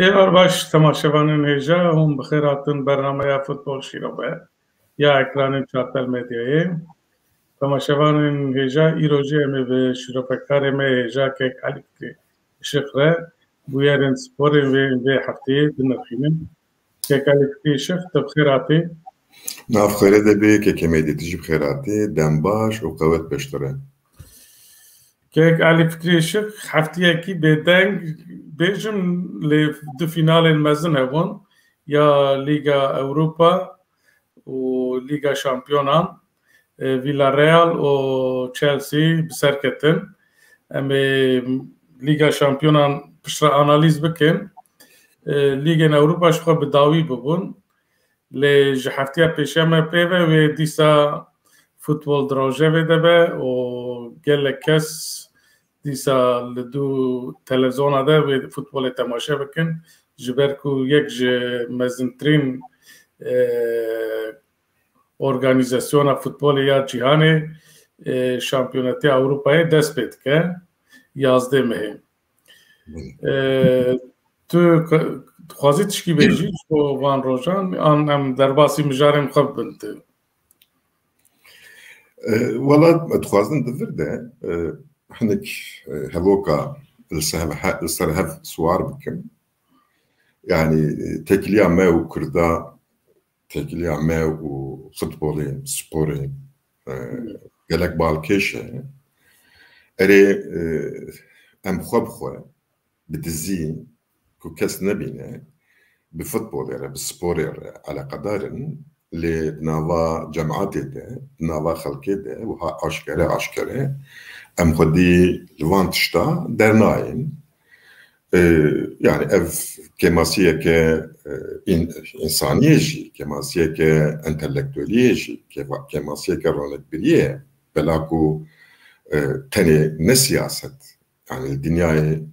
ایوار باش تماشاوانین هیجا هم بخیر هاتن برنامه فوتبال شیرابه یا اکران چارتل میدیایه تماشاوانین هیجا ایروجی امی به شیروپکار امی هیجا که کالیکتی شخره بویارن سپور و هفته دنخینن که کالیکتی شخ تبخیر هاتی ناف خیره دبی که کمیدی تجیب خیراتی دم باش و قوت بشتره که کالیکتی شخ هفته کی بدنگ بیشم لدو فینال المزن هون یا لیگا اوروبا و لیگا شامپیونان ویلاريال و تشيلسي بسركتن اما لیگا شامپیونان پشت آنالیز بکن لیگا اوروبا شخو بداوی ببون لج هفته پیشم پیوه و دیسا فوتبال دراجه ویده به و گل کس دیسا لدو تلویزیون ده و فوتبال تماشا بکن جبرکو یک مزنترین ارگانیزاسیون فوتبال یا جهانی شامپیوناتی اروپایی دست پید که 11 مه تو خوازی تشکی بیجی و وان روزان آن هم در باسی مجارم خوب بنده والله تخوازن دفرده حنك هذوكا السرهف سوار بكم يعني تكليا ما وكردا تكليا ما وفوتبولي سبوري قالك بالكيشة اري ام خبخه بتزي كو كاس نبينا بفوتبول يعني بالسبور على قدر اللي نافا جماعات ده نافا خلقي ده وها عشكرة ام خدي لوانتشتا درناين يعني اف كماسيه ك انسانيه كماسيه ك انتلكتواليه كماسيه كرونك بريه بلاكو تاني نسياسه يعني الدنيا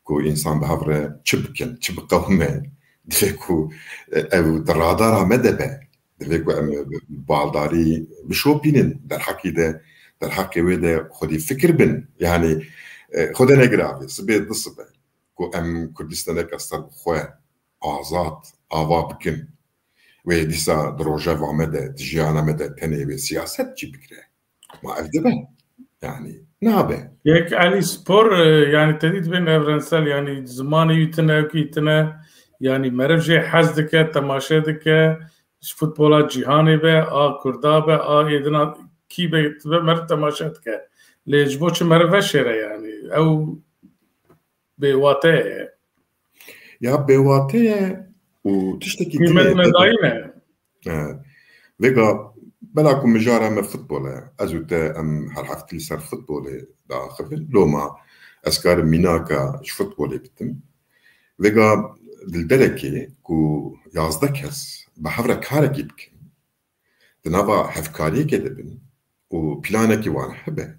كو انسان بهفره تشبكن تشبقومه دفكو او درادارا مدبه دفكو بالداري بشو بينن در حكي ده در حكي وده خدي فكر بن يعني خدي نقرافي سبيت بالصبح كو ام كردستان كاستر خواه آزاد آوا بكن ويديسا دروجة وعمده تجيانا مده تاني وسياسات جي بكره ما أفدبه يعني نابه یک علی سپور یعنی تدید بین اورنسل یعنی زمانی یتنه کیتنه یعنی مرجع حزد که تماشا دکه فوتبال جهانی به آ کردا به آ ایدنا کی به مرد تماشا دکه لیجبو چه مرد شره یعنی او بواته يا بواته وتشتكي من نداينه ويغا بلاكم مجارة ما فوتبول أزوتا أم هالحفتي صار فوتبول داخل لوما أسكار ميناكا إيش فوتبول بتم ويغا دلدلكي كو يازدكس بحفرة كاركي بكن دنابا هفكاري كدبن وبلانكي وان حبه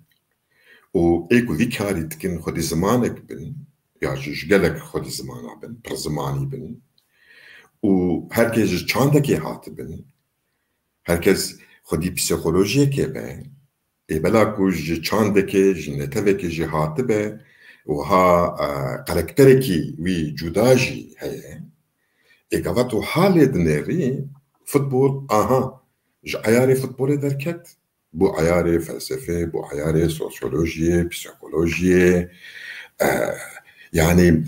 وإيكو ذكاري تكن خدي زمانك بن يا جلك خدي زمانا بن برزماني بن وهركز چاندكي هات بن هركز خودی پسیکولوژی که به بلا کوچ چنده که جنته که جهات به و ها کاراکتری کی وی جداجی هیه اگه حال دنیری فوتبال آها عیار فوتبال درکت بو عیار فلسفه بو عیار سوسیولوژی پسیکولوژی يعني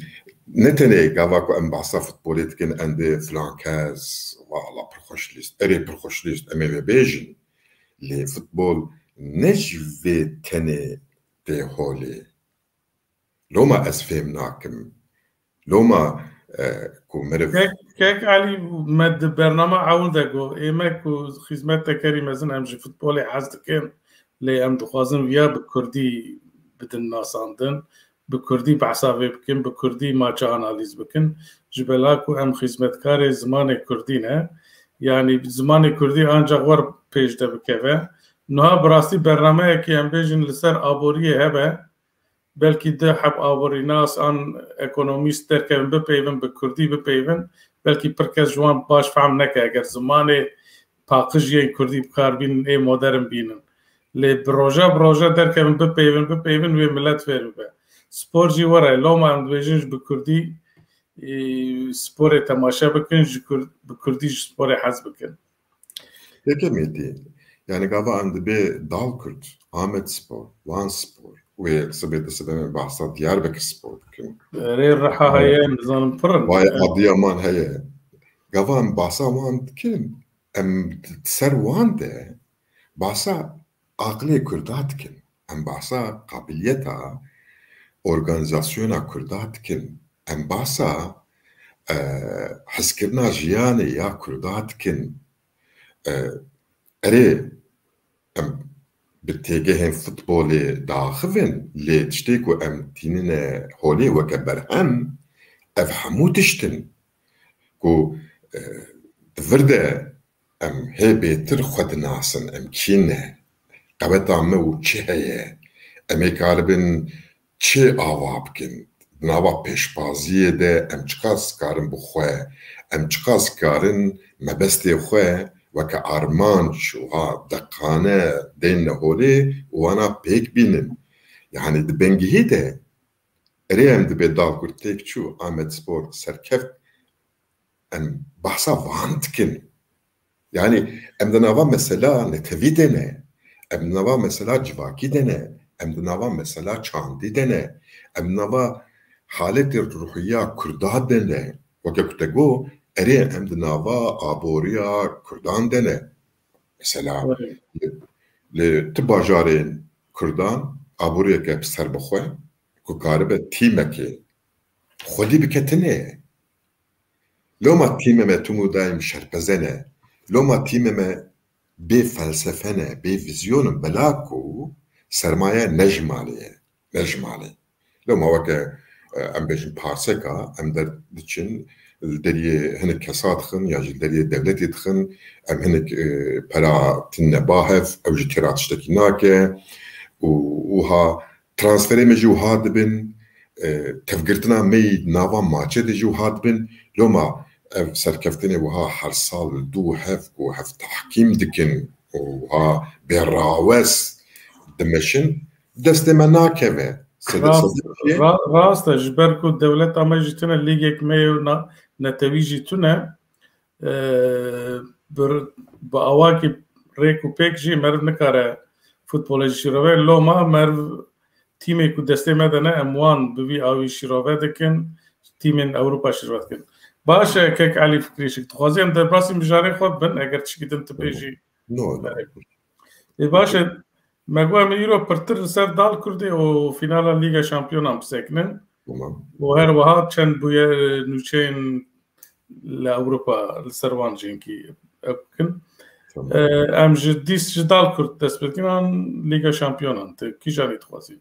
نتني قاواكو ام بعصا فوتبوليت كن عند فلانكاز والله برخوش ليست اري برخوش ليست امي بيجن لي فوتبول نجفي تني دي هولي لو ما اسفهم ناكم لو ما كو مرف كيك علي مد برنامج عول دقو ايماكو خدمت كريم ازن امجي فوتبولي حزدكن لي ام دخوازن ويا بكردي بدن ناساندن بكردي بعصابي بكن بكردي ماچا اناليز بكن جبلاكو ام خدمتكار زمان كردينه يعني زمان كردي انجا ور پیش ده بكوه نها براسي برنامه كي ام بيجن لسر ابوريه هبه بلكي ده حب ابوري ناس ان ايكونوميست تركن بپیون بكردي بپیون بلكي پرکس جوان باش فهم نکه اگر زمان پاقجي كردي بكار بين اي مودرن بينن لي بروجا دركن بپیون و ملت فيرو به سپور جی وره لو ما ام دویجنش بکردی سپۆرێ تەماشا بکەن بە کوردیش سپۆرێ حەز بکەن. یەکەمێتی یعنی گاوا ئەم دەبێ داڵ کورد ئامەد سپۆر وان سپۆر وێ سبێتە سبەمە بەحسا دیاربەکر سپۆر بکەن رێ ڕەحا هەیە نزانم پڕن وای عادیەمان هەیە گاوا ئەم باسا وان دکن ئەم سەر وان دێ باسا عاقلê Kurda dikin em basa qabiliyeta organîzasyona Kurda dikin em basa hezkirina jiyanê ya Kurda dikin erê em bi têgehên futbolê daxivin lê tiştê ku em tînine holê weke berhem ev hemû tiştin ku divir de em hê bêtir xwe dinasin em kî ne qebeta me û çi heye em ê karibin çi ava bikin nava pêşbaziyê de em çiqas karin bi xwe em çiqas karin mebestê xwe weke armanc wiha deqane tên holê wana pêk bînin yani di bengihî de erê em dibe dagurt têk çû Amedspor serkeft em behsa van dikin yani em di nava mesela netewî de ne em di nava mesela civakî de ne em di nava mesela çandî de ne em di nava haletê ruhiya Kurda de ne weke ku te got erê em di nava aboriya Kurdan de ne mesela li ti bajarên Kurdan aboriyeke bi ser bixwe ku karibe tîmekê xwedî biketinê loma tîmê me tûmû daîm şerpeze ne loma tîmê me bê felsefe ne bê vizyonin bela ku sermaye ne ji malê ye ne ji malê loma weke em bêjin parseka em derdiçin li deriyê hinek kesa dixin ya ji deriyê devletê dixin em hinek pera tîne bahev ew ji têra tiştekî nake û wiha transferê me jî wiha dibin tevgirtina me nava maçê de jî wiha dibin loma ev serkeftinê wiha her sal dû hev ku hev tehkîm dikin û wiha bêrawes dimeşin destê me nakeve rast e ji ber ku dewleta me jî tune lîgek me netewî jî tune bi awakî rêk û pêk jî meriv nikare futbolê jî şîrove loma meriv tîmê ku destê me de ne em wan bi vî awî şîrove dikin tîmên Ewropa şîrove dikin baş e kek Elî Fikrî şik dixwazî em derbasî mijarê xwe bin eger tişkî din tu bêjî baş e me got em îro pirtir li ser dal Kurdê û fînala Lîga Şampiyonan bisekinin û her wiha çend bûye nûçeyên li Ewropa li ser wan jînkî ew bikin em ji dîst ji dal Kurd dest bi dikin an Lîga Şampiyonan tu kîjanî dixwazî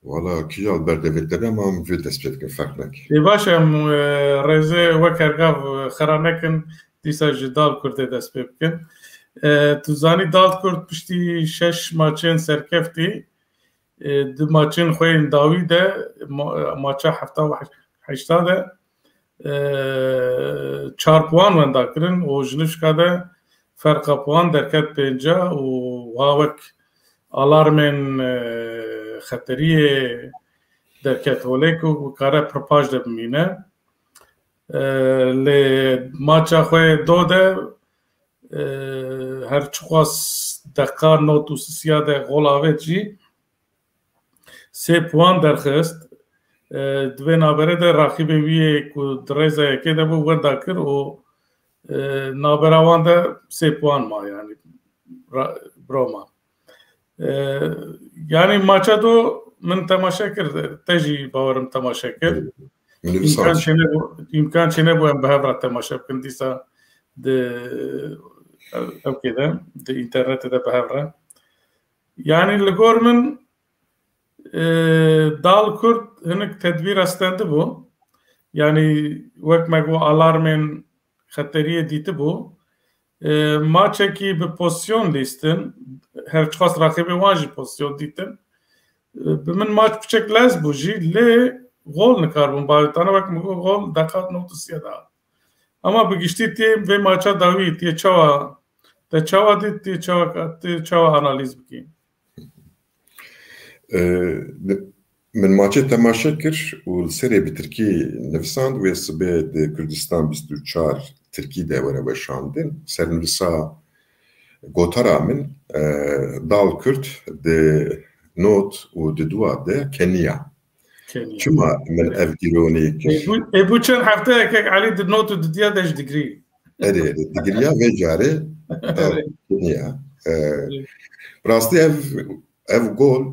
Valla kîjan berdevêtdene em vê dest pê dikin ferq neke baş em rêzê wek hergav xera nekin dîsa ji dal Kurdê dest pê bikin tu zanî dal Kurd piştî 6 maçên serkeftî di maçên xwe yên dawî de maça hefta û heşta de 4 puan wenda kirin û ji nivşka de ferqa puan derket pênca û wiha wek alarmên xeteriyê derket holê ku kare pir de bimîne lê maça xwe do de her çiqas deqa not û sisiya de golavêt jî 3 puan derxist di vê naberê de raxîbê wî yê ku di rêza yekê de bû wenda kir û nabera wan de 3 puan ma yani broma yani maça do min temaşe kir te jî bawerim temaşe kir îmkan çê nebû em bi hev re temaşe bikin dîsa di evkê de di înternetê de bi hev re yani li gor min dal Kurd hinek tedbîr estendibû yani wek me got alarmên xeteriyê dîtibû maçekî bi pozisyon lîstin her çiqas raxîbê wan jî pozisyon dîtin bi min maç biçek lez bû jî lê gol nikarbûn bavêtane wek me got gol deqat notisiya da ama bi giştî tê vê maça dawî tê çawa te çawa dît tê çawa analîz bikî من ماچه تماشا کر و سری به ترکی نفساند و سبه ده کردستان 24 ترکی ده وره بشاندن سر نفسا گوتارا من دال کرد ده نوت و ده دوا ده کنیا چما من اف ایرونی کر bu çen hafta erkek Ali de notu de diya deş degree اره دیگریا و جاره کنیا راستی ev gol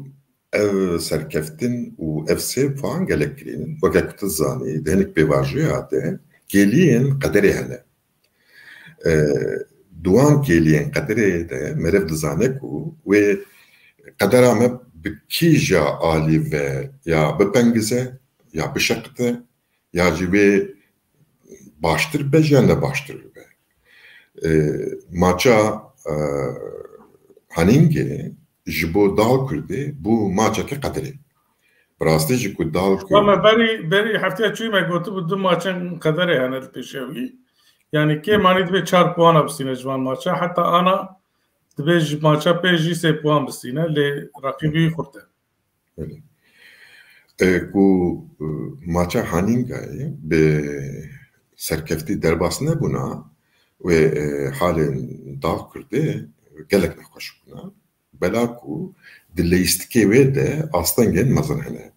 ev serkeftin u ev sev falan gelektirinin vakit zani denik bevajoya de geliyen kaderi hele duan geliyen kaderi de merev dizane ku ve kaderame bikija ali ve ya bepengize ya bişakte ya cive baştır bejende baştır be maça haninge jibo dal kurdi bu maça ke kaderi براستی جی کو دال کو ama beri haftaya çuy me gotu bu maçın kaderi yani peşevi yani ke manit be 4 puan absine jvan maça hatta ana dbe maça peji se puan absine le rakibi khurte ku maça haningay be serkefti derbasne buna ve halen dal kurdi gelek nakhoş buna belaku dileyistike ve de aslan gen mazan hene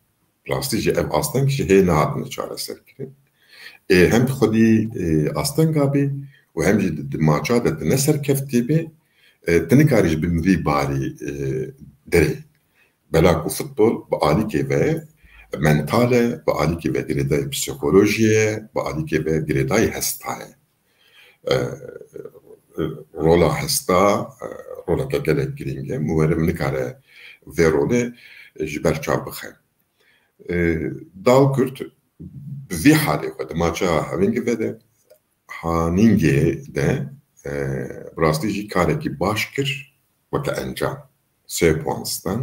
plastici ev aslan kişi he naatını çareser ki hem xudi aslan gabi ve hem de maça da ne serkefti be tenikariş bir bari dere belaku futbol bu alike ve mentale bu alike ve gredai psikolojiye bu alike ve gredai hestaye rola hesta rola که گلک گرینگه مورم نکاره و روله جبر چاب بخه دال کرد بی حالی خود ماچا هنگی وده هنگی ده براستی جی کاره کی باش کر و که انجام 3 puan'stan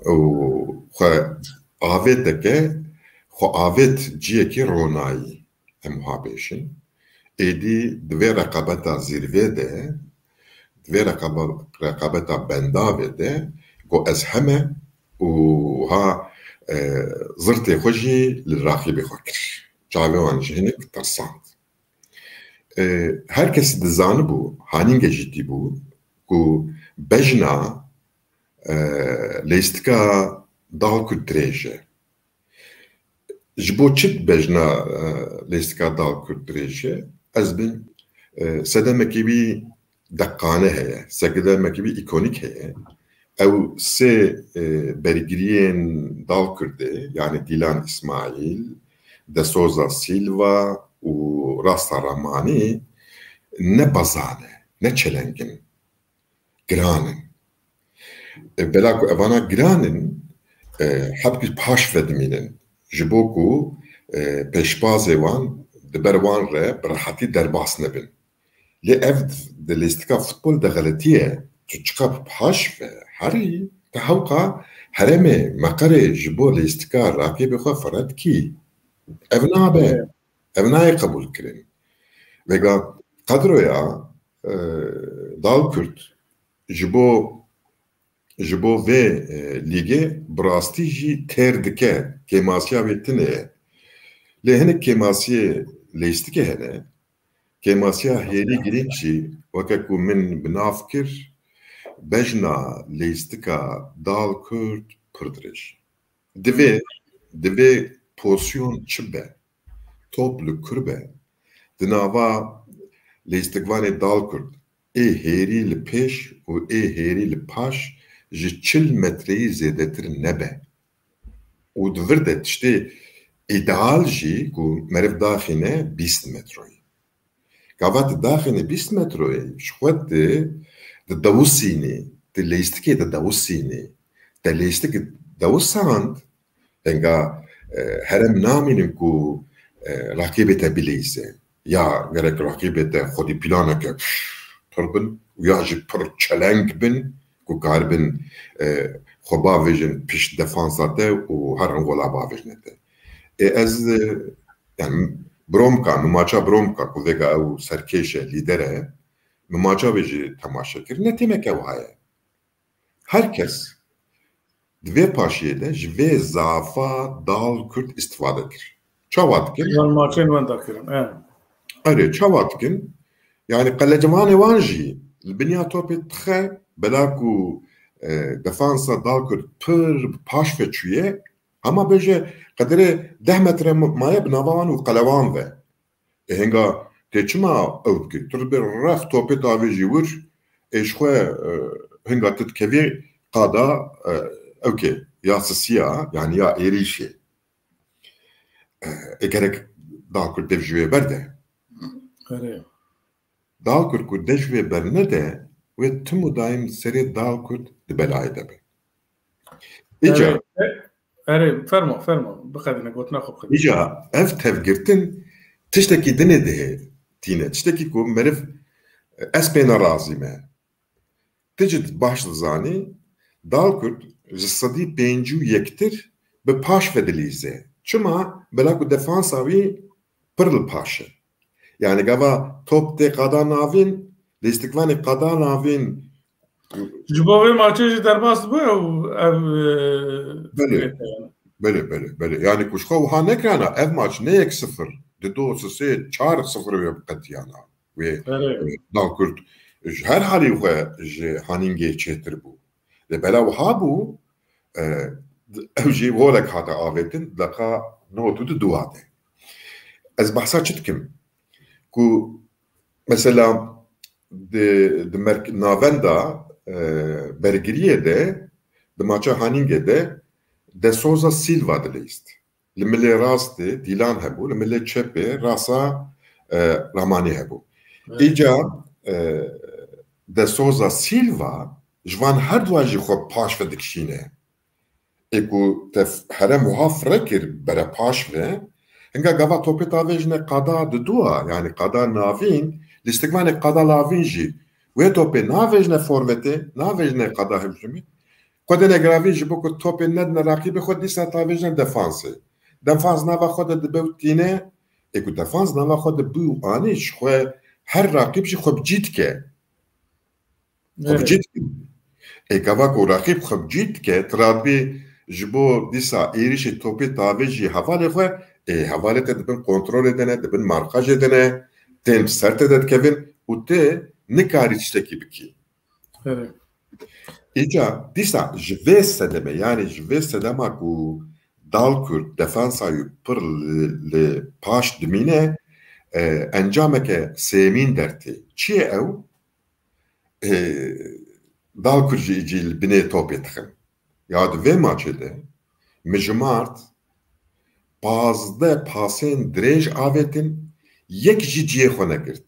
و خو آوید که خو آوید جیه کی رونایی هم هابیشن ایدی دوی رقابتا زیروه ده دوی رقابتا بنداوه ده گو از همه و ها زرطی خوشی لراقیبی خو کر چاوه وانجی هنک ترساند هر کسی دزانه بو هانینگه جدی بو گو بجنا لیستکا دال کد دریجه جبو چید بجنا لیستکا دال کد دریجه از بین سدمکی بی دقانه هەیە سەگدەمەکی ئیکۆنیک هەیە ئەو سێ بەرگریên داڵ کوردێ یعنی دیلان ئیسماعیل دەسۆزا سیلڤا و ڕاستە ڕەمانی ne bazane ne çelengin granın bela ku evana granın hep bir paş vedminin ji bo ku pêşbazê wan di ber wan re bi rehatî derbas nebin لي أفد دلستكا فوتبول دغلتيه تشكا بحاش هاري تهوقا هرمي مقري جبو لستكا راكي بخو فرد كي ابنا به ابنا قبول كرين ويغا قدرو يا دال كرت جبو في ليغي براستي جي تردكه كيماسيا بتنه لهنك كيماسيه لستكا هنا كيماسيا هيري جرينشي وكاكو من بنافكر بجنا ليستكا دال كرد پردرش دوی پوسيون چبه توبلو كربه دناوا ليستكواني دال كرد هيري لپیش و هيري لپاش جي 40 متري زيدتر نبه و دورده تشتي ideal جي كو مرف داخنه 20 متروي Gavat daxine 20 metroye şuat de davusini de leistike de davusini de leistike davusand enga herem naminin ku rakibete bileyse ya gerek rakibete xodi plana ke turbin ya ji pır çelenk bin ku garbin xoba vejin piş defansate u her angola bavejnete ez yani Bromka, maça Bromka kuvvega ev serkeşe lidere maça veji temaşa kir ne temek ev haye herkes دوی پاشیه ده جوی زعفا دال کرد استفاده کر چاوات کن ماچین من داکرم اره چاوات کن yani qelecemanê wan jî li biniya topê dixe bela ku defansa dal kir pir paş ve çûye ama bêje qedirê 10 metre maye bi nava wan û qelewan ve henga tê çima ew dikir tu bi rex topê tavê jî wir ji xwe henga tu dikevî qada ewkê ya sisiya yani ya êrîşê gerek dal kir dev ji wê berde dal kurt ku deş ve berne de ve tüm daim seri dal kurt de belayı da be. İca. Fermo. Bıkadine gotna khop khadi. İca ev tevgirtin tişteki dine de tine tişteki ku merif espena razime. Tecid başlı zani dal kurt jisadi pencu yektir be paş vedelize. Çuma bela ku defans avi pırl paşı. Yani gava top de qada navin listikvani qada navin Jibove maçı derbas bu böyle yani kuşka uha nekrana ev maç ne 1-0 de dosu se 4-0 ve qatiyana ve dalkurt her hali ve haninge çetir bu ve bela uha bu evji volek hata avetin daka notu de duade az bahsa çitkim ku mesela de navenda bergiriye de maça haninge de Souza Silva de list le mele raste dilan hebu le mele çepe rasa ramani hebu ica de Souza Silva jvan her duajı xo paş ve dikşine ku te here muhafre kir bere paş ve Enga gava topet avejne qada de dua yani qada navin listikmane qada lavin jî ve topê navejne forvete navejne qada hemşimi qodene gravî ji bo ku topê nedne raqîbê xwe dîsa tavêjne defansê defans nava xwe de dibe tîne ku defans nava xwe de bû anî ji xwe her raqîb jî xwe bicî dike gava ku raqîb xwe bicî dike tirabî ji bo dîsa êrişê topê tavê jî hevalê xwe havalet edibin kontrol edene, dibin markaj edene, tem sert edet kevin, u te nikari tişteki biki. Evet. İca, disa, jve sedeme, yani jve sedema ku dal kurt defansayı pır le paş dimine encameke semin derti. Çiye ev? Dal kurji icil bine top etkin. Ya dve maçede, mecmart, pazde pasên dirêj avetin yek jî ciyê xwe negirt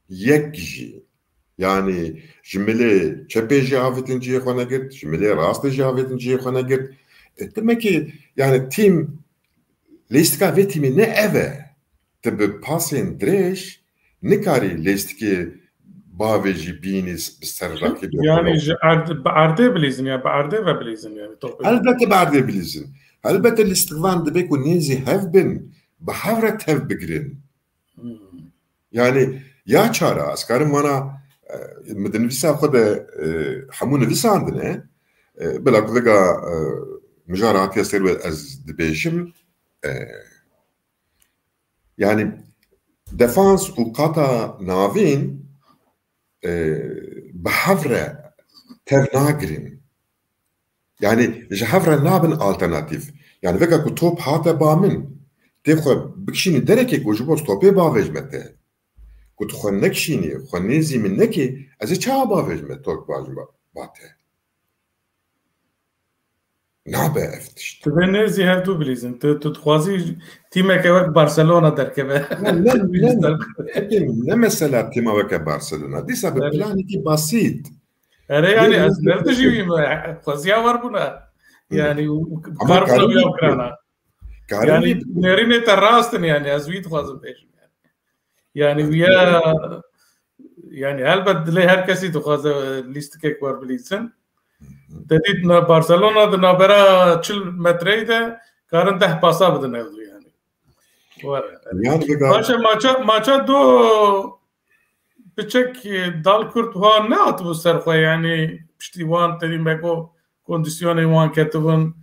yek jî yani ji milê çepê jî avetin ciyê xwe negirt ji milê rastê jî avetin ciyê xwe negirt demekî yani tîm lêstika vê tîmê ne ev e te bi pasên dirêj nikarî lêstikê bavê jî bînî bi ser rakîbê yani ji erdê bilîzin ya bi erdê ve bilîzin yani elbette bi erdê bilîzin elbette listikvan dibe ku nêzî hev bin bi hev re tev bigirin yani ya çara ez karim wana mi di nivîsa xwe de hemû nivîsandine bila ku vega mijar hatiye ser we ez dibêjim yani defans û qata navîn bi hev re tev nagirin yani ji hev re nabin alternatîv yani veka ku top hate bamin tê xwe bikişînî derekê ku ji bo topê bavêjme te ku tu xwe nekişînî xwe nêzî min nekî ez ê çawa bavêjme tok bate nabe ev tişt tu vê nêzî hevdû bilîzin tu dixwazî tîmeke wek Barcelona derkeve ne mesela tîma weke Barcelona dîsa bi planekî basît ere yani ez nerdijî xweziya war bûne yani kar bûna kirana yani nêrînê te rastin yani ez wî dixwazim pêşim yani wiya yani helbet dilê her kesî dixwaze lîstikek war bilîzin dedît Barcelona di navbera 40 metreyê de karin 10 pasa bidin ev yani başa maça do biçek dal kurt wan ne hatibû ser xwe yani piştî wan tedî me got کندیسیونی وان کتبون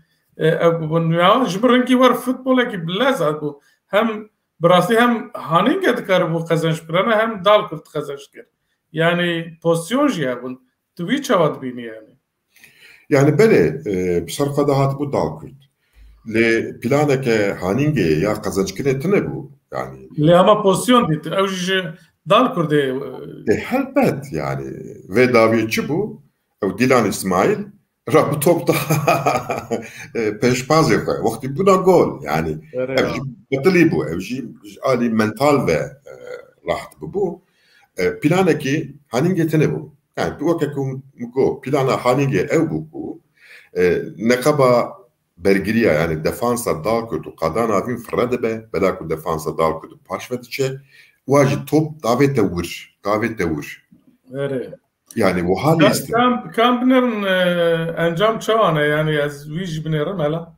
بون یا جبرنکی ور فوتبال کی بلازد بو هم براستی هم هانینگ دکار بو قزنش کرنه هم دال کرد قزنش کرد yani pozisyon jiya bun tu vi çavat bini yani بله بصرف هات بو دال کرد لی پلانه که هانینگه یا قزنش کرده تنه بو yani li ama pozisyon ditin ev ji dal kurde helbet yani ve daviyetçi bu Dilan İsmail Rabbi topta peşpaz yapıyor. Vakti bu da gol yani evci batili bu evci ali mental ve rahat bu plana ki haningetine bu yani bu akakum go plana haninge ev bu nekaba bergiriya yani defansa dal kutu qadan avin frade be belaku defansa dal kutu paşvetiçe vaji top davete vur evet yani bu hali istedim. Kam binirin encam çavane yani az viş binirim hala.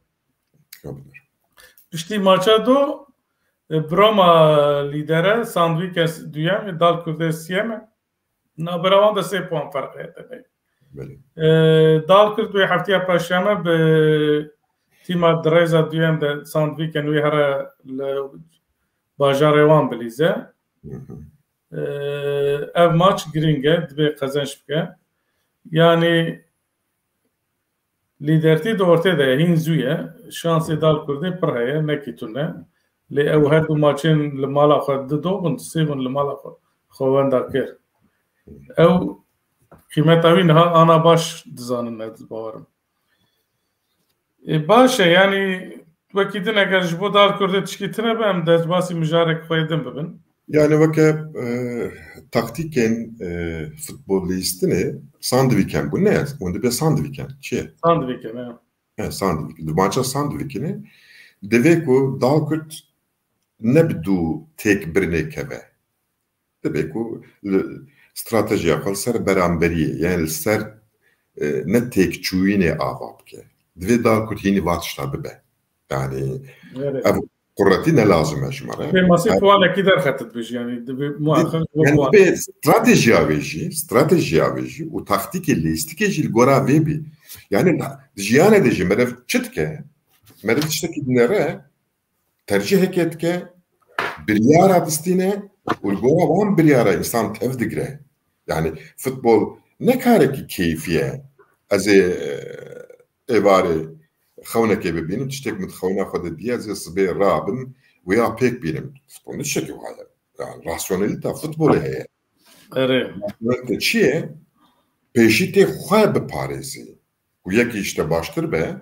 Pişti maça do Broma lidere sandviç duyam dal kurdesiye mi? Naberavan da 3 puan fark etti. Dal kurd ve haftaya paşama be tima dreza duyam da sandviç ve hara bajarevan belize. Ev maç giringe dibe kazanç bike yani liderti de ortada hinzuye şansı dal kurdu paraya nekitune le ev her du maçın le mala xad do sevin le mala xovanda ker ev kıymetavin ha ana baş dizanın ne bavarım başa yani vakidin eğer bu dal kurdu çıkitine ben dezbasi müjarek koydum bebin yani vakit taktiken futbolistine sandviken bu ne? Onda bir sandviken. Sandviken ya. Evet sandviken. Maça sandvikeni demek ki dalkurt ne bidu tek birine keve. Demek ki strateji yapal ser beraberiye yani ser ne tek çuğine avapke. Dve dalkurt yeni vatışta be. Yani قررتي نه لازم اشمره به ماسه فوال اكيد خطط بيجي يعني مؤخر يعني استراتيجيا بيجي وتكتيك الليستيكي الجورا بيبي يعني جيانه دجي مرف تشتكه مرف تشتكي دنره ترجيح كتكه بريارة دستينه والجورا وان بريارة انسان تفدقره يعني فوتبول نكارك كيفيه از عباره خونك ببينم تشتك متخونة خد ديا زي صبي رابن ويا بيك بينم فوتبول نشكي وهذا يعني راسيوناليتا فوتبول هي evet شيء بيشيتي خواه بپاريزي وياكي işte baştır be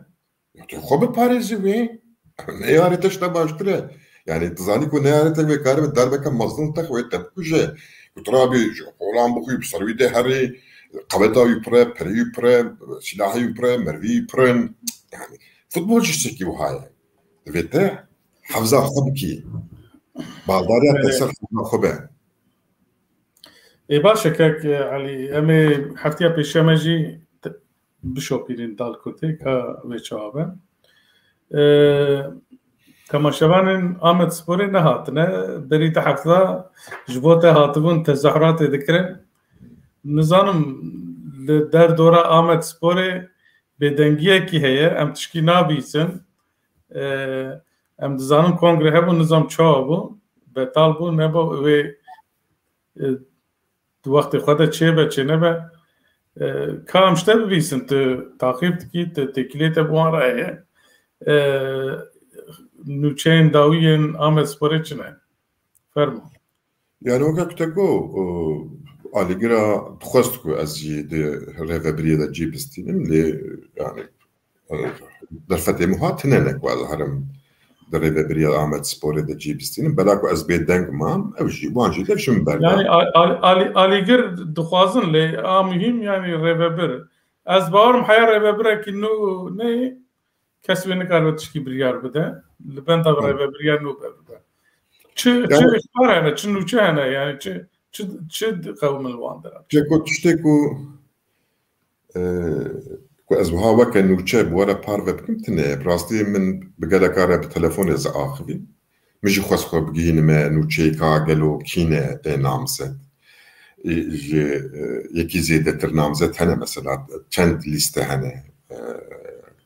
خواه بپاريزي وي ne yarete işte baştır yani tazani ne yarete ve karbe darbeka mazlum tak ve tepkuje kutrabi olan bu kuyup sarvide hari قبضة يبرة بري يبرة سلاح يبرة مرفي يبرة يعني فوتبول جشتكي وهاي دفيته حفظة خبكي بالداريا تسر حفظة خبه باشا كاك علي امي حفتيا بشمجي بشوبيرين دال كوتي كا ويشابه كما شبانن آمد سبوري نهاتنا بريد حفظة جبوته هاتبون تزحرات ذكرن نظام در دوره آمد سپوره به دنگیه کی هیه ام تشکی نابیسن ام دزانم کنگره هبو نظام چا بو بطال بو نبو و دو وقت خود چه به چه نبه کامشته ببیسن تو تاقیب تکی تکلیت بوان رایه نوچین داویین آمد سپوره چنه فرمو yani o kaktego aligira txostku az de revebriye da cibistinim li yani derfete muhatnenek wal haram de revebriye Ahmet Spor'e da cibistinim belako az be dengmam evji wanji devşim ben yani aligir duxazın li a mühim yani revebir az bağırım haya revebir ki nu ne kesbini karvatışki bir yer bide li ben da revebir yer nu bide çı var yani çı nu çı yani çı قوم الواندر كنت تشتكو از بها وكا نوچه بورا بار وبكمتنه براستي من بقالا كارا بتلفون از آخوي مجي خواست خو بگين ما نوچه كاغلو كينه نامزد يكي زيده تر نامزد هنه مثلا چند لسته هنه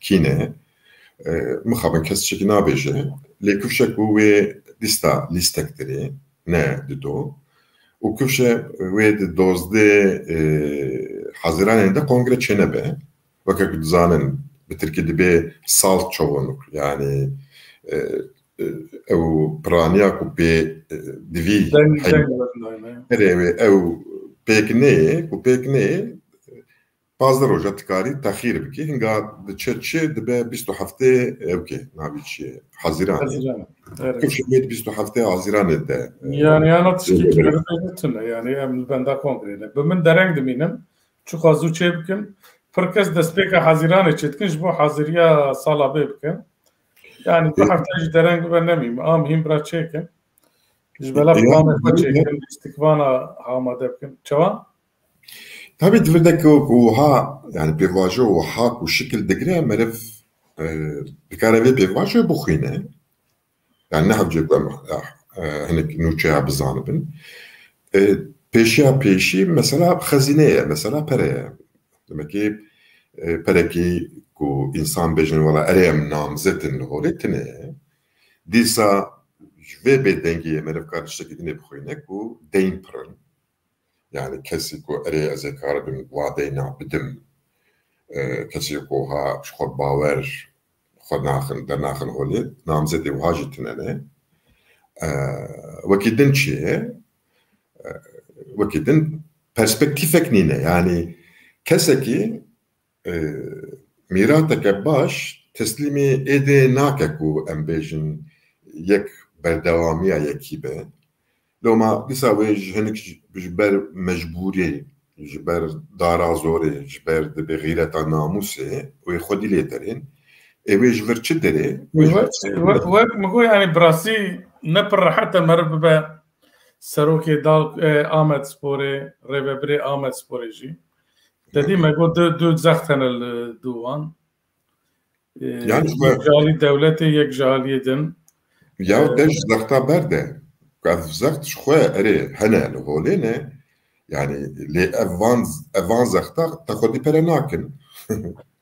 كينه مخابن كسشك نابجه لكفشك هو لستا ليستكتري نه ددو وكفشه ويد دوزده حزيران ده كونغري چنبه وكك زانن بتركي دبي سال çoğunluk yani او برانيا كو بي ديفي او بيكني bazı roja tkari takhir biki hinga çeçe de 27 okey nabiçi Haziran. Kuşuyet 27 Haziran de. Yani anlatışki yani em benda kongre. Bemin dereng deminim. Çok az uçe bikin. Perkes despeka Haziran çetkin bu Haziriya sala bikin. Yani bu hafta dereng ben nemim. Am him bra çekin. Jbela plan çekin istikvana hamade bikin. Çava tabii tvirdek oha yani pevajı oha ku şekil degre meref bikarevi pevajı bu xine yani ne havcı ben hani nuçaya bizanibin peşi mesela hazineye mesela pereye demek ki pereki ku insan bejin valla erem namzetin horetine disa ve bedengiye meref karşıdaki dine bu xine ku deyn pırın yani kesi ko ere azekar bin vade nabidim kesi ko ha şkod baver xodnaxın dernaxın holi namzedi vajitinene vakidin perspektifek nine yani keseki mirateke baş teslimi ede nakeku embejin yek berdevamiya yekibe لما بيساوي هنك جبر مجبوري جبر دارا زوري جبر بغيرة ناموسي ويخدي لي ترين ايوه جبر تشدري وقت مقول يعني براسي نبر حتى مربى سروكي دال آمد سبوري ريبري آمد سبوري جي تدي ما قلت دو زختن الدوان يعني جالي دولتي يك جالي دن يا دش زختا برده قاعد زخت شوية أري هنا لهولينا يعني لي أفان زختا تاخدي برناكن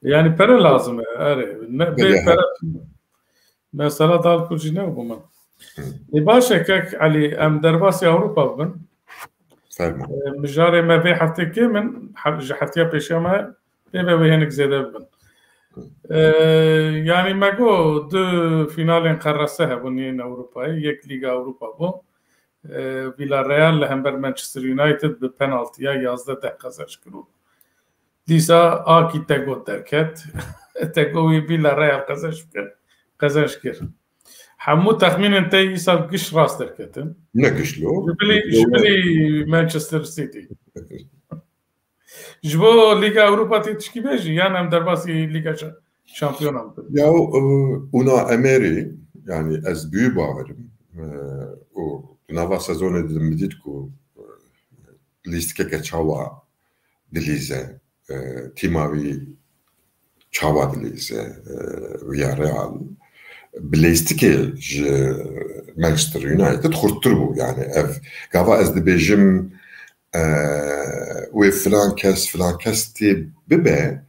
يعني برا لازم أري برا مثلا دال كوجينا وبمن لباشا كك علي أم درباسي أوروبا بن مجاري ما بي حتى كي من حتى بيشما بي هنك زيادة بن يعني ما جو دو فينالين قرصها بنين أوروبا يك ليغا أوروبا بو ویلارریال لهمبر منچستر یونایتد به پنالتیا 11 قزش کرد. دیسا آکی تگو درکت تگوی ویلارریال قزش کرد. همو تخمین انتهی سال گش راست درکتن. نه گشلو. جبلی منچستر سیتی. جبو لیگا اروپا تیتشکی بیجی یعنی هم در باسی لیگا شامپیون هم بود. یا اونا امری yani ez büyü bağırım. O nava sezonu dedim ku listike çava dilize timavi çava dilize Villarreal bilistike Manchester United xurttur bu yani ev gava ez dibêjim ve filan kes tê bibe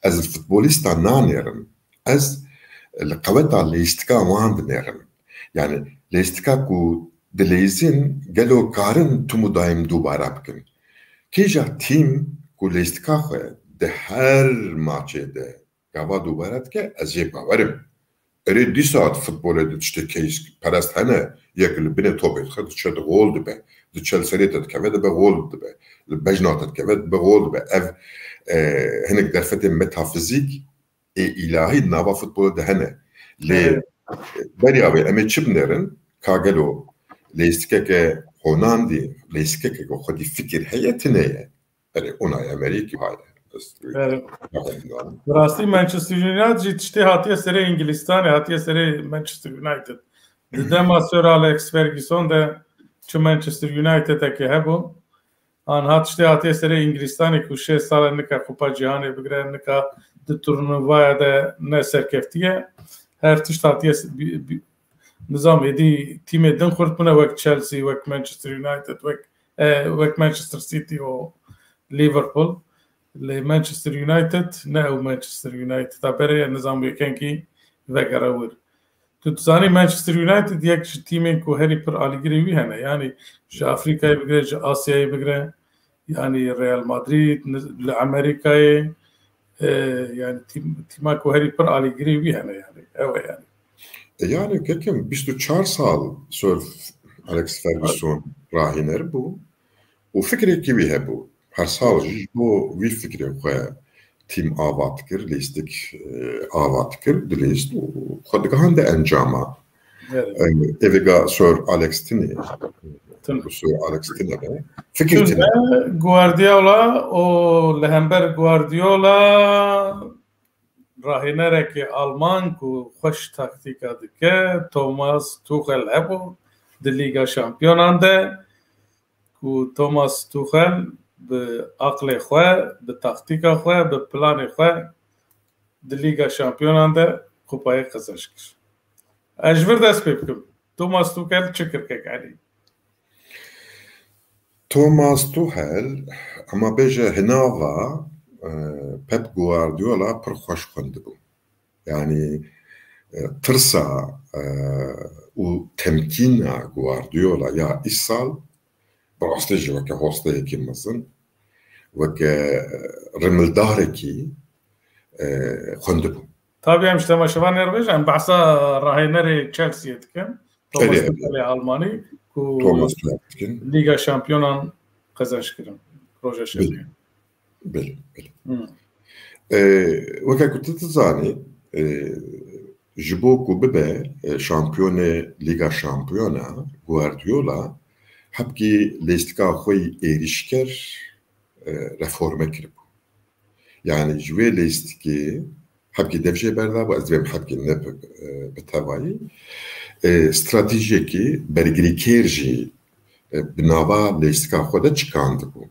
ez futbolîsta nanêrim ez li qeweta lêstika wan dinêrim yani lêstika ku dilêzin gelo karin tu daim dubara bikin kêja tîm ku lêstika xwe di her maçê de gava dubara dike ez jê bawerim erê dîsa futbolê de tiştekî perest hene yek li binê topê dixe diçe di gol dibe di çelserê te dikeve dibe gol dibe li bejna te dikeve dibe gol dibe ev hinek derfetên metafizîk ê îlahî nava futbolê de hene lê beriya wê em ê çi binêrin ka gelo lêstikeke honandî lêstikeke xwedî fikir heye tune ye erê ona Amerîkî haye Rastî Manchester United jî tiştê hatiye serê Ingilistanê hatiye serê Manchester United di dema Sir Alex Ferguson de çi Manchester Unitedekê hebû an hat tiştê hatiye serê Ingilistanê ku 6 sal nika Kupa Cîhanê bigire nika di turnuvaya de ne serkeftiye her tişt hatiye nizam êdî tîmê din xurt bûne wek Chelsea wek Manchester United wek Manchester City û Liverpool لمانشستر يونايتد ناو مانشستر يونايتد تابري النظام يكنكي ذكرور تتزاني مانشستر يونايتد يك تيمين كو هاري بر اليجري وي هنا يعني جا افريقيا بقرا جا اسيا بقرا يعني ريال مدريد لامريكا يعني تيما كو هاري بر اليجري وي هنا يعني او يعني كم 24 سال سولف أليكس فيرغسون راهينر بو وفكرة كيوي هبو هر سال بو وي فكرة خو تیم آوات کر لیستک آوات کر دلیست و خود که هنده انجاما ایوگا سور آلکس تینی سور آلکس تینی به فکر تینی گواردیولا و لهمبر گواردیولا راهنره که آلمان کو خوش تاکتیکا دکه توماس توخل هبو د لیگا شامپیونان ده کو توماس توخل بعقل خواه بتاکتیکا خواه بپلان خواه د لیگا شامپیونان ده کوپای قزاش کر اجبر دست بکم توماس توخل چکر که گانی توماس توخل اما بیجه هناغا پپ گواردیولا پر خوش خونده بو يعني ترسا و تمكين گوارديولا يا إيصال برأستيجي وكا هوستي كي مزن وكا رمل داركي خندبو طبعا مش تماشوان نرويج عن بحثا راهينري تشيلسي يتكن توماس توخل ألماني توماس توخل ليغا شامبيونان قزاش كرن روجا شامبيون بل وكا كنت تزاني جبوكو ببه شامبيوني ليغا شامبيونا گوارديولا حبكي ليستكا خوي ايريشكر رفورمه كربو يعني جوي ليستكي حبكي دفجي بردا و ازبم حبكي نب بتواي استراتيجيكي برگري كيرجي بناوا ليستكا خودا چكاندبو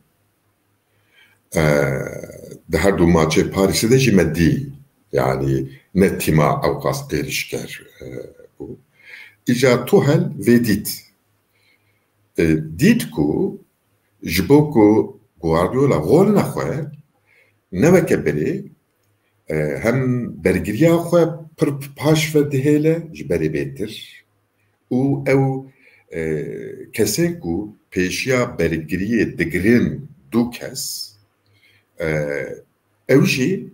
ده هر دو ماتش باريس ده جي مدي يعني نتيما اوقاس ايريشكر بو اجا توهل فيديت ديتكو جبوكو گوارديولا غول نخواه نوكا بري هم برگريا خواه پر پاش و دهيله جبري بيتر او كسنكو پیشيا برگري دگرين دو كس اوجي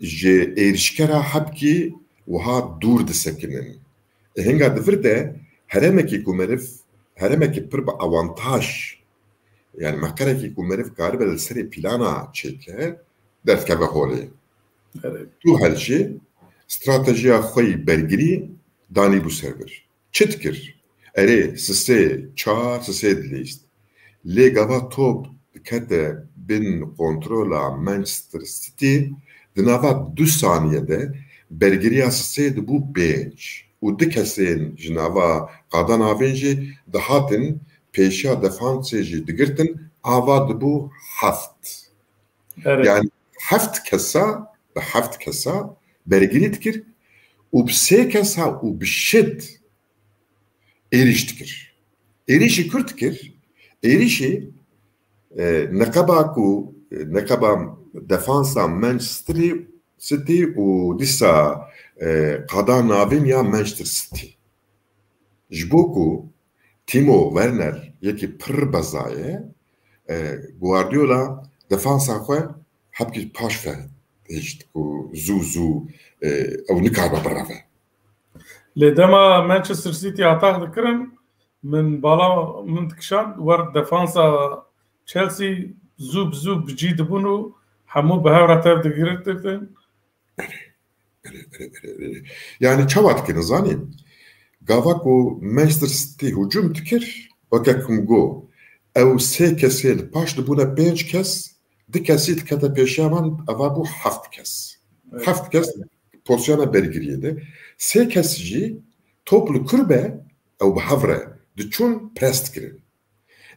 جي ايرشكرا حبكي وها دور دسكنن هنگا دفرده هرمكي كومرف هرمكي برب اوانتاج يعني مكركي كومرف قارب السري بلانا تشيكه درت كبه هولي تو هالشي استراتيجيا خوي برگري داني بو سيرفر چتكر اري سسي چار سسي ليست لي غوا توب كده بين كنترولا مانشستر سيتي دنافا 2 saniyede برگريا سسي دبو بينج و دكسين جنافا قادان آفينجي دهاتن پیشا دفانسيجي دگرتن آوا دبو هفت يعني هفت كسا بهفت كسا برگري تكر و بسي كسا و بشد ايريش تكر ايريشي كر تكر ايريشي نقباكو نقبا دفانسا مانشستر سيتي و ديسا قادان آفين يا مانشستر سيتي جبوكو تيمو ورنر يكي پر بزايه گوارديولا دفانسا خواه حبكي باش فهد هجتكو زو او نكاربا برافا لدما مانشستر سيتي اعتقد كرن من بالا من تكشان ور دفانسا تشيلسي زوب بجيد بونو حمو بهاورا تر دغيرتن يعني çavat ki nizani gavaku Manchester City hücum dikir vakakum go ev se kesel paş buna 5 kes dikesit kata peşaman ava bu haft kes pozisyona bergiriydi se kesici toplu kurbe ev havre diçun prest kirin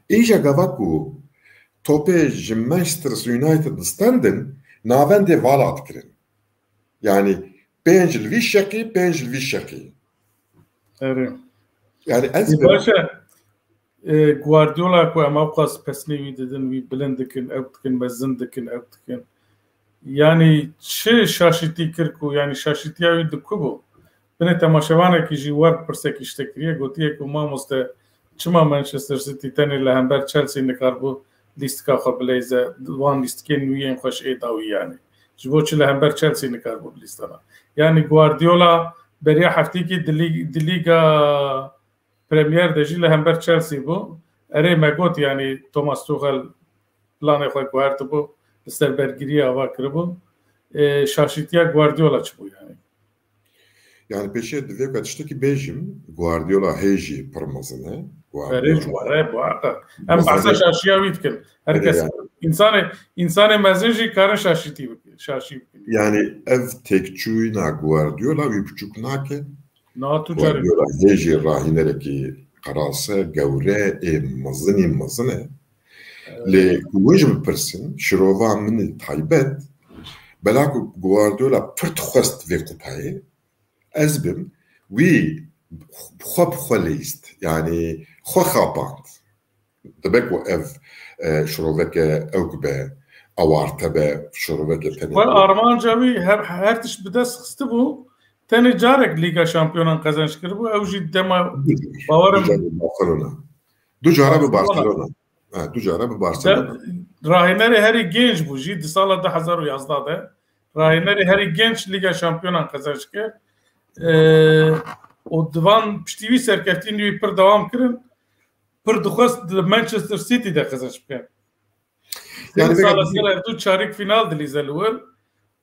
iyice gavaku tope Manchester United standın navende valat kirin yani بينجل في شقي evet يعني باشا گوارديولا كو موقع بسني ددن وي بلندكن اوتكن بزندكن yani çi şaşitî kir ku yani şaşîtiya wî diku bû binê temaşevanekî jî wer pirsekî ştekiriye gotiye ku mamoste çima Manchester City tenê li hember Chelsea nikarbû lîstika xwe bilêze wan lîstikên nû yên xweş ê dawî yani ji bo çi li hember Chelsea nikarbû lîstana yani Guardiola beriya heftekî di Lîga Premier de jî li hember Chelsea bû erê me got yani Thomas Tuchel planê xwe guhertibû li ser bergiriya ava kiribû şaşîtiya Guardiola çi bû yani. Yani peşê divê ku tiştekî bêjim Guardiola hê jî pir mezin e. Em behsa şaşiya wî dikin. Herkes insanê mezin jî karin şaşîtî bikin. Yani ev têkçûyîna Guardiola wî biçûk nake. Guardiola hê jî rahînerekî qerase gewre ê mezinî mezin e. Lê ku wê ji bipirsin şirova min taybet bela ku Guardiola pir dixwest vê kupayê ez bim wî xwe bi xwe lîst yani xwe xapand dibe ku ev şiroveke ew be awarte be şiroveke tenê armanca wî her tiş bi dest xistibû tenê carek Lîga Şampiyonan qezenç kiribû ew jî dema bawerim Barcelona du cara bi Barcelona du cara bi Barcelona rahînerê herî genç bû jî di sala 2011 de rahînerê herî genç Lîga Şampiyonan qezenç kir û divan piştî wî serkeftîn wî pir dewam kirin pir dixwest di Manchester City de qezenç bikin. Yani sala ser du çarek final dilîze li wir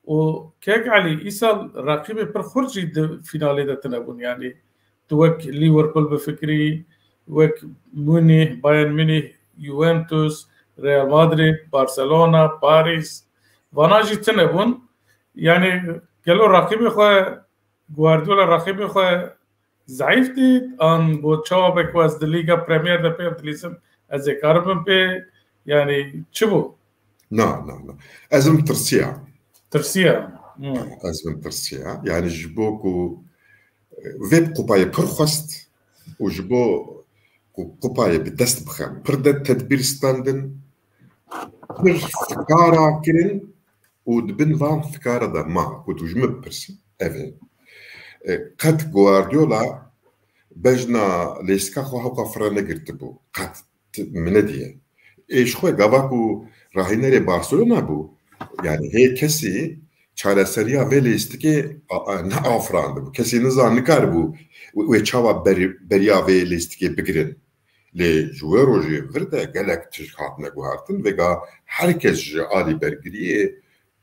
û kek Elî îsal raqîbê pir xurt jî di finalê de tune bûn yani tu wek Liverpool bifikirî wek Munich, Bayern Munich, Juventus, Real Madrid, Barcelona, Paris vana jî tune bûn yani gelo raqîbê xwe Guardiola raqîbê xwe zayıf dît an bo çawabek ku ez di Lîga Premier de pê dilîzim ez ê karibim pê yani çi bû? Na ez bim tirsiya ez bim tirsiya yani ji bo ku vê kupayê pir xwest û ji bo ku kupayê bi dest bixem pir de tedbîr standin pir fikara kirin û dibin van fikara de ma ku tu ji min bipirsin ev ê qet Guardiola bejna lêstika xwe hewqa fira negirtibû qet min diye ji xwe gava ku rahînerê Barcelona bû yani hê kesî çareseriya vê lêstikê neafirandibû kesî nizan nikaribû wê çawa beriya vê lêstikê bigirin lê ji we rojê vir de gelek tişt hatine guhertin vêga herkes ji alî bergiriyê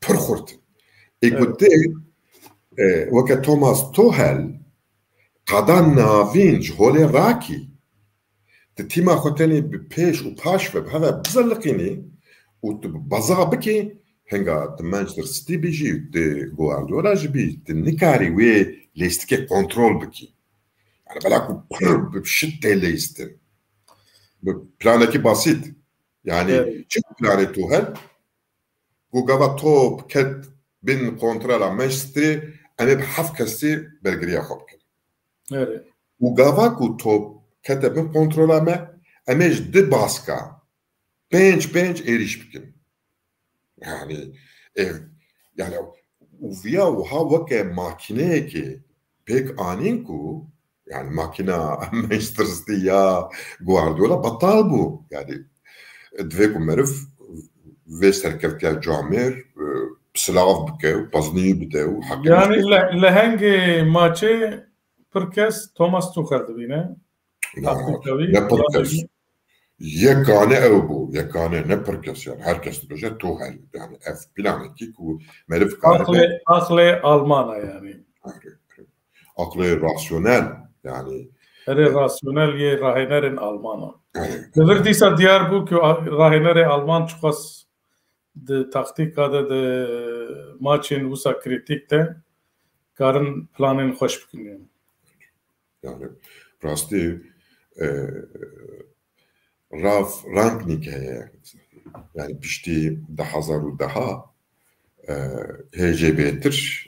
pir xurtin ê ku tê weke Thomas Tuchel qada navîn ji holê rakî di tîma xwe tenê bi pêş û paş ve heve bizeliqînî û tu bi beza bikî henga di Manchester City bî jî di Guardiola jî bî tu nikarî wê lêstikê kontrol bikî yani bela ku pir bi şit tê lêstin bi planekî basît yani çi planê Tuchel ku gava top ket bin kontrola Manchesterê em ê bi heft kesî bergiriya xwe bikin û gava ku top kete bin kontrola me em ê ji di baska pênc êriş bikin yani yani viya wiha weke makîneyekê pêk anîn ku yani makîna Manchester City ya Guardiola betal bû yani divê ku meriv vê serkevtiya camêr silav bike û pezinî bide û yani li hengê maçê pir kes Thomas Tuchel dibîne ne pir kes yekane ew bû yekane ne pir kes yani herkes dibêje Tuchel yani ev planekî ku meriv aqlê Almana yani aqlê rasyonel yani herê rasyonel yê rahînerên Almana li vir dîsa diyar bû ku rahînerê Alman çixwast di taktîka de di maçên wisa krîtîk de karin planên xweş bikin yani rastî Ralf Rangnick heye yani piştî 2010 HCB'tir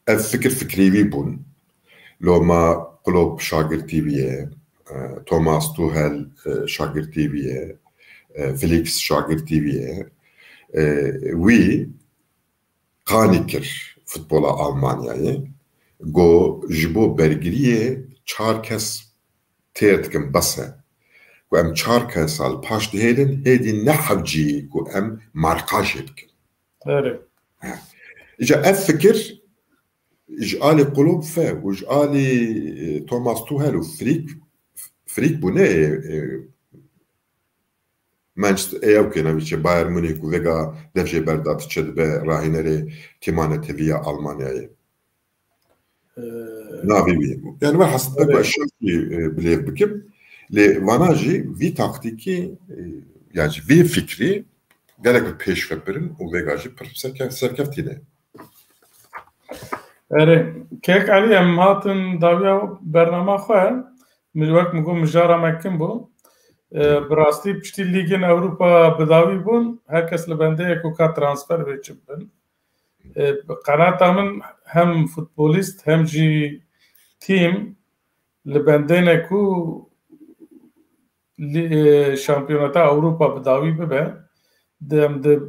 ev fikrî wî bûn loma Klopp şagirtî Thomas Tuchel şagirtî Felix şagirtî wî qanî kir futbola Almanyayê got ji bo bergiriyê 4 kes têr dikin bes e ku em 4 kesal paş dihêlin hêdî ne hewcî ku em marqajê bikin. İca ev fikir ji alî Klopp fe û ji alî Thomas Tuchel û frîk bûne Manchester ew kêne Bayern Münih û vêga dev jê berda diçe dibe rahînerê tîmana tevîya Almanyayê. Navê wî. Yani ve hesita ku eşyakî bilêv bikim lê vana jî vî taktîkî yani vî fikrî gelek bi pêşvebirin û vêga jî pir serkeftîne. Kêk Elî em hatin dawiya bernama xwe wek min got mijara me kin bû bi rastî piştî Lîgên Ewropa bidawî bûn her kes li bendeyê ku ka transfer vê çi bin. Qenata min hem futbolîst hem jî tîm li bendêne ku şampiyonata Ewropa bidawî bibe dem di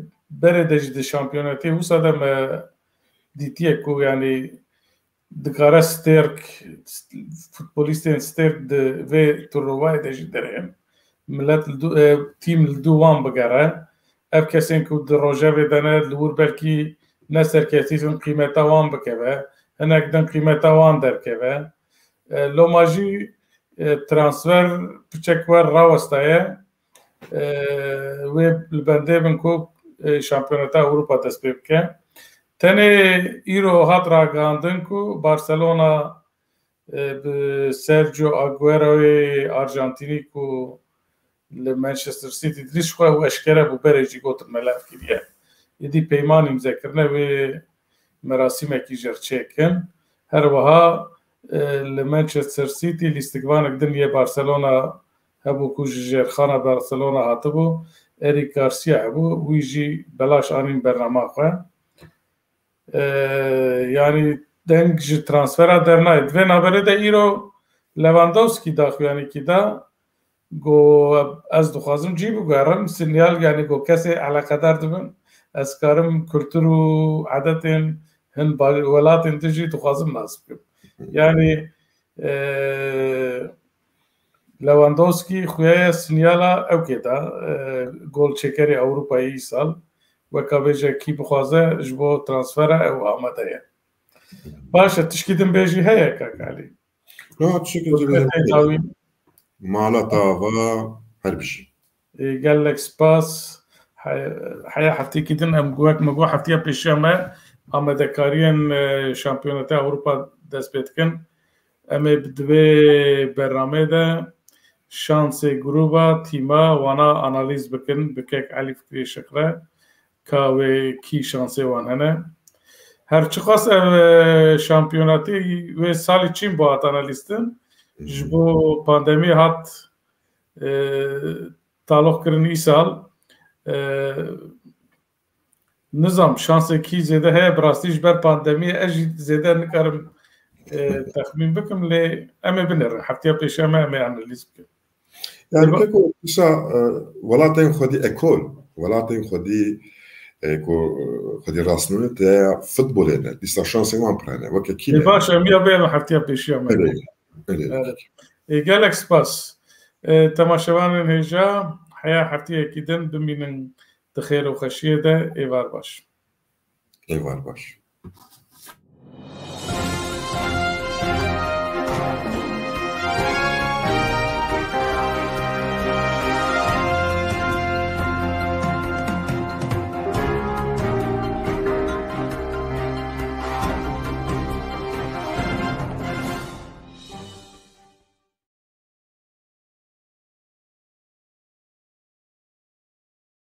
berê de jî di şampiyonatê wisa de me dîtiye ku yani dikare stêrk futbolîstên stêrk di vê turnuvayê de jî derê millet tîm li dû wan bigere ev kesên ku di rojevê de ne li wir belkî ne serketîtin qîmeta wan bikeve hinek din qîmeta wan derkeve loma jî transfer piçek wer rawestaye wê li bendê bin ku şampiyonata Ewropa dest pê bike. Tenê îro hat ragihandin ku Barcelona bi Sergio Agueroyê Arjantînî ku li Manchester City dirîj xwe û eşkere bû berê jî gotin melev kiriye. Êdî peyman îmzekirine wê merasîmekî ji çêkin. Her wiha li Manchester City lîstikvanek din yê Barcelona hebû ku ji jêrxana Barcelona hatibû Eric Garcia hebû wî jî belaş anîn bernama xwe. Yani deng ji transfera dernayê. Divê naberê de îro Lewandowski daxuyanekî da got ez dixwazim cî bigerim sinyal yani got kesê eleqedar dibin ez karim kultur û edetên hin welatên din jî dixwazim nas bikim. Yani Lewandowski xuya sinyala ewkê da golçekerê Ewropayê îsal weka bêjekî bixwaze ji bo transfera ew amade ye. Baş e tişkî din bêjî heye Kakalî? Malata va her bir şey. Gelek spas heya heftekî din em wek me got heftiya pêşiya me amadekariyên şampiyonata Ewropa dest pê dikin. Em ê bi divê bernamê de şansê grûpa tîma wana analîz bikin bi Kêk Elî Fikrî Şikre ka wê kî şansê wan hene. Her çi qas ev şampiyonatê wê salê çîn bu hat analîstin ji bo pandemî hat taloq kirin îsal nizam şansekî zêde heye bi rastî ji ber pandemiyê ez jî zêde nikarim texmîn bikim lê em ê binerin heftiya pêşiya me em ê analîz bikin. Yani peko kısa welatên xwedî ekol welatên xwedî ku xwedî rastnûne te futbolê ne dîsa şansên wan pir hene weke kî baş em ya bêrin heftiya pêşiya me gelek spas temaşevanên hêja heya heftiyekî din bimînin di xêr û xeşiyê de êvar baş. Êvar baş.